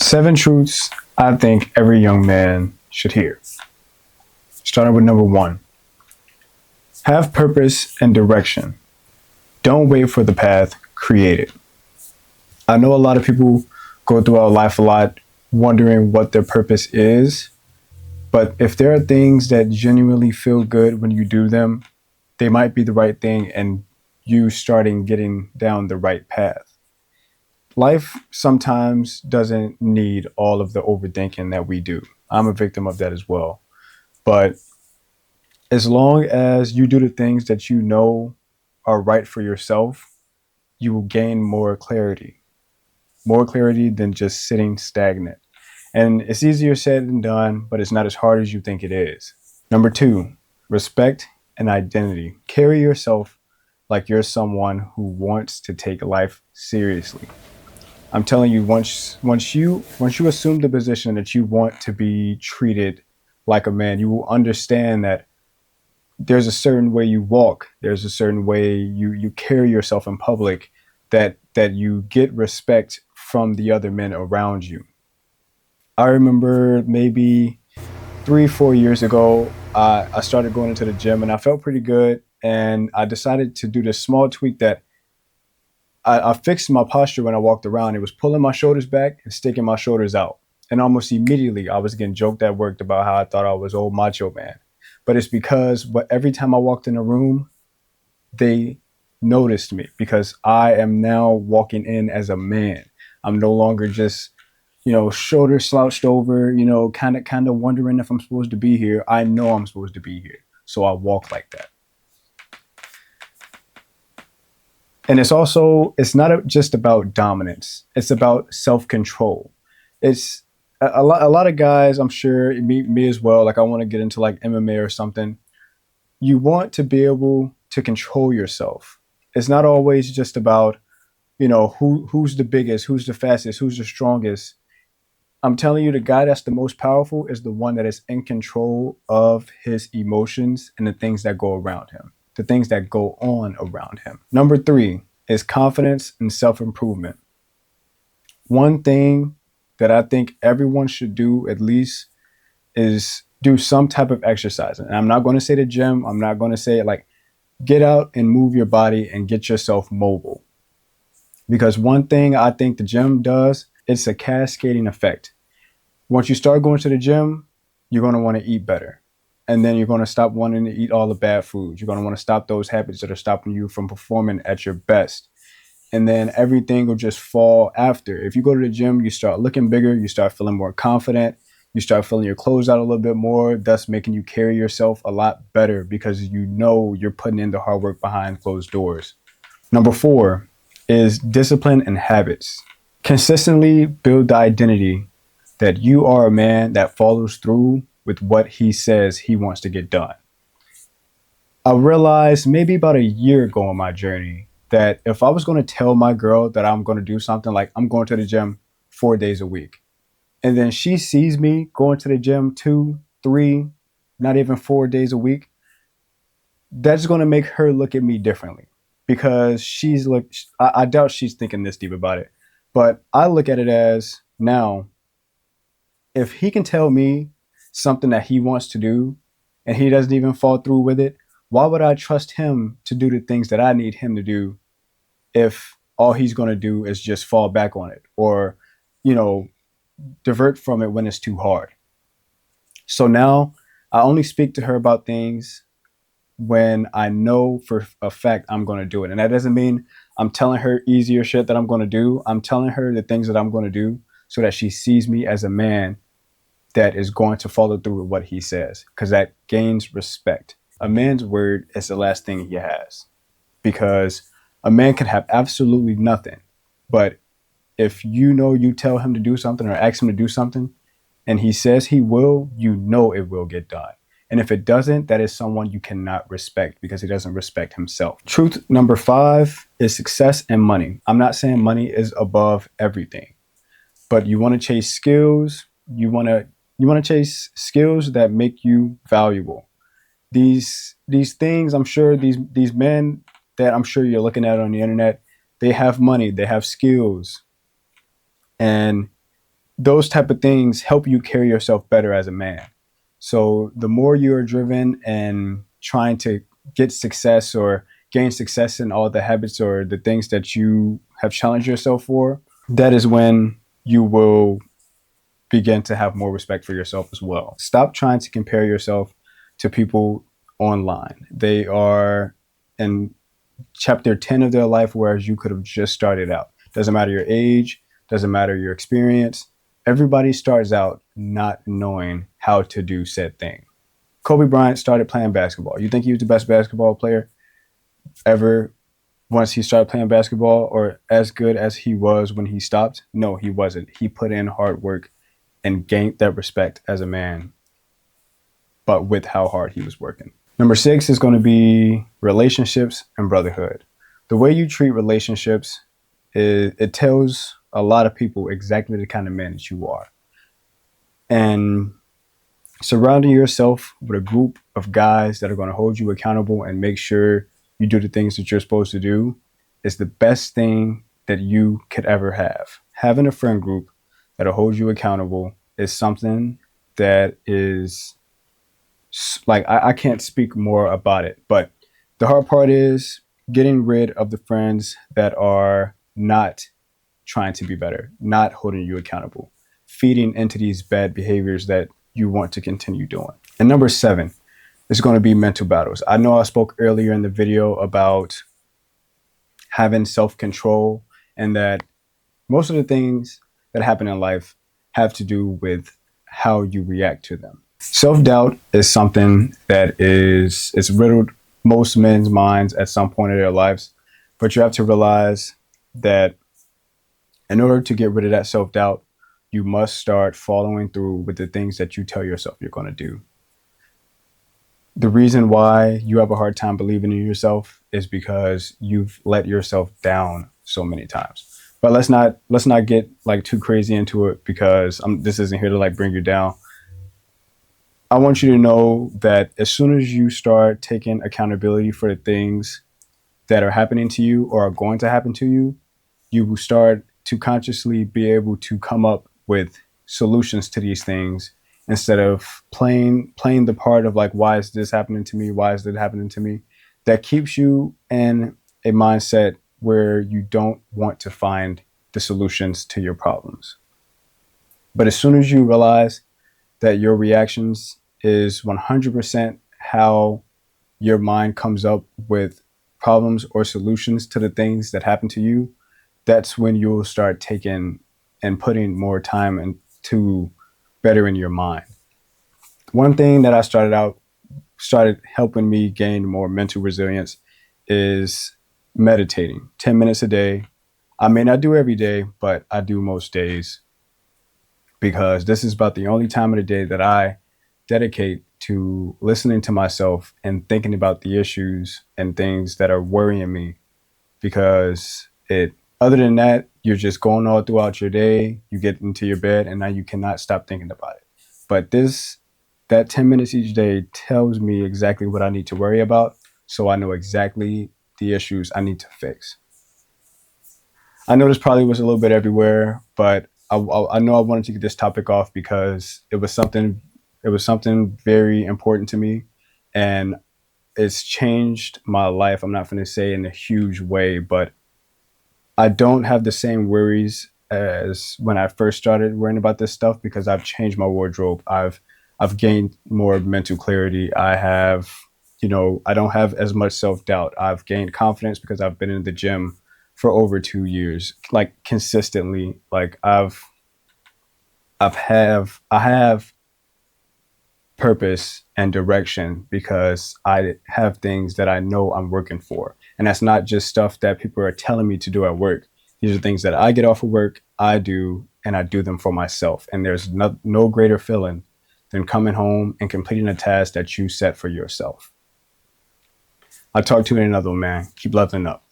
Seven truths I think every young man should hear. Starting with number one, have purpose and direction. Don't wait for the path, create it. I know a lot of people go throughout life a lot wondering what their purpose is, but if there are things that genuinely feel good when you do them, they might be the right thing and you starting getting down the right path. Life sometimes doesn't need all of the overthinking that we do. I'm a victim of that as well. But as long as you do the things that you know are right for yourself, you will gain more clarity than just sitting stagnant. And it's easier said than done, but it's not as hard as you think it is. Number two, respect and identity. Carry yourself like you're someone who wants to take life seriously. I'm telling you, once you assume the position that you want to be treated like a man, you will understand that there's a certain way you walk, there's a certain way you carry yourself in public, that you get respect from the other men around you. I remember maybe 3 4 years ago, I started going into the gym and I felt pretty good, and I decided to do this small tweak that I fixed my posture when I walked around. It was pulling my shoulders back and sticking my shoulders out. And almost immediately, I was getting joked at work about how I thought I was old macho man. But it's because every time I walked in a room, they noticed me because I am now walking in as a man. I'm no longer just, shoulders slouched over, kind of wondering if I'm supposed to be here. I know I'm supposed to be here. So I walk like that. And it's not just about dominance. It's about self-control. It's a lot of guys, I'm sure, me as well. Like, I want to get into like MMA or something. You want to be able to control yourself. It's not always just about, who's the biggest, who's the fastest, who's the strongest. I'm telling you, the guy that's the most powerful is the one that is in control of his emotions and the things that go around him, the things that go on around him. Number three is confidence and self-improvement. One thing that I think everyone should do at least is do some type of exercise. And I'm not going to say the gym. I'm not going to say it, like, get out and move your body and get yourself mobile. Because one thing I think the gym does, it's a cascading effect. Once you start going to the gym, you're going to want to eat better. And then you're going to stop wanting to eat all the bad foods. You're going to want to stop those habits that are stopping you from performing at your best. And then everything will just fall after. If you go to the gym, you start looking bigger, you start feeling more confident, you start filling your clothes out a little bit more, thus making you carry yourself a lot better because you know you're putting in the hard work behind closed doors. Number four is discipline and habits. Consistently build the identity that you are a man that follows through with what he says he wants to get done. I realized maybe about a year ago on my journey that if I was going to tell my girl that I'm going to do something, like I'm going to the gym 4 days a week, and then she sees me going to the gym 2, 3, not even 4 days a week, that's going to make her look at me differently because I doubt she's thinking this deep about it. But I look at it as, now, if he can tell me something that he wants to do and he doesn't even fall through with it, why would I trust him to do the things that I need him to do if all he's going to do is just fall back on it or, divert from it when it's too hard? So now I only speak to her about things when I know for a fact I'm going to do it. And that doesn't mean I'm telling her easier shit that I'm going to do. I'm telling her the things that I'm going to do so that she sees me as a man that is going to follow through with what he says, because that gains respect. A man's word is the last thing he has, because a man can have absolutely nothing. But if you tell him to do something or ask him to do something and he says he will, it will get done. And if it doesn't, that is someone you cannot respect because he doesn't respect himself. Truth number five is success and money. I'm not saying money is above everything, but you want to chase skills. You want to chase skills that make you valuable. These things, I'm sure these men that I'm sure you're looking at on the internet, they have money, they have skills, and those type of things help you carry yourself better as a man. So the more you're driven and trying to get success or gain success in all the habits or the things that you have challenged yourself for, that is when you will begin to have more respect for yourself as well. Stop trying to compare yourself to people online. They are in chapter 10 of their life, whereas you could have just started out. Doesn't matter your age, doesn't matter your experience. Everybody starts out not knowing how to do said thing. Kobe Bryant started playing basketball. You think he was the best basketball player ever once he started playing basketball, or as good as he was when he stopped? No, he wasn't. He put in hard work and gained that respect as a man, but with how hard he was working. Number 6 is going to be relationships and brotherhood. The way you treat relationships, it tells a lot of people exactly the kind of man that you are. And surrounding yourself with a group of guys that are going to hold you accountable and make sure you do the things that you're supposed to do is the best thing that you could ever have. Having a friend group that'll hold you accountable is something that is like, I can't speak more about it, but the hard part is getting rid of the friends that are not trying to be better, not holding you accountable, feeding into these bad behaviors that you want to continue doing. And number 7 is going to be mental battles. I know I spoke earlier in the video about having self-control, and that most of the things that happen in life have to do with how you react to them. Self-doubt is something that it's riddled most men's minds at some point in their lives, but you have to realize that in order to get rid of that self-doubt, you must start following through with the things that you tell yourself you're going to do. The reason why you have a hard time believing in yourself is because you've let yourself down so many times. But let's not get like too crazy into it, because this isn't here to like bring you down. I want you to know that as soon as you start taking accountability for the things that are happening to you or are going to happen to you, you will start to consciously be able to come up with solutions to these things, instead of playing the part of like, why is this happening to me? Why is that happening to me? That keeps you in a mindset where you don't want to find the solutions to your problems. But as soon as you realize that your reactions is 100% how your mind comes up with problems or solutions to the things that happen to you, that's when you'll start taking and putting more time into bettering your mind. One thing that I started helping me gain more mental resilience is meditating 10 minutes a day. I may not do every day, but I do most days, because this is about the only time of the day that I dedicate to listening to myself and thinking about the issues and things that are worrying me. Because other than that, you're just going all throughout your day, you get into your bed, and now you cannot stop thinking about it. But that 10 minutes each day tells me exactly what I need to worry about, so I know exactly the issues I need to fix. I know this probably was a little bit everywhere, but I know I wanted to get this topic off because it was something very important to me, and it's changed my life. I'm not going to say in a huge way, but I don't have the same worries as when I first started worrying about this stuff, because I've changed my wardrobe. I've gained more mental clarity. I don't have as much self-doubt. I've gained confidence because I've been in the gym for over 2 years, like consistently. Like I have purpose and direction because I have things that I know I'm working for. And that's not just stuff that people are telling me to do at work. These are things that I get off of work, I do, and I do them for myself. And there's no greater feeling than coming home and completing a task that you set for yourself. I'll talk to you in another one, man. Keep leveling up.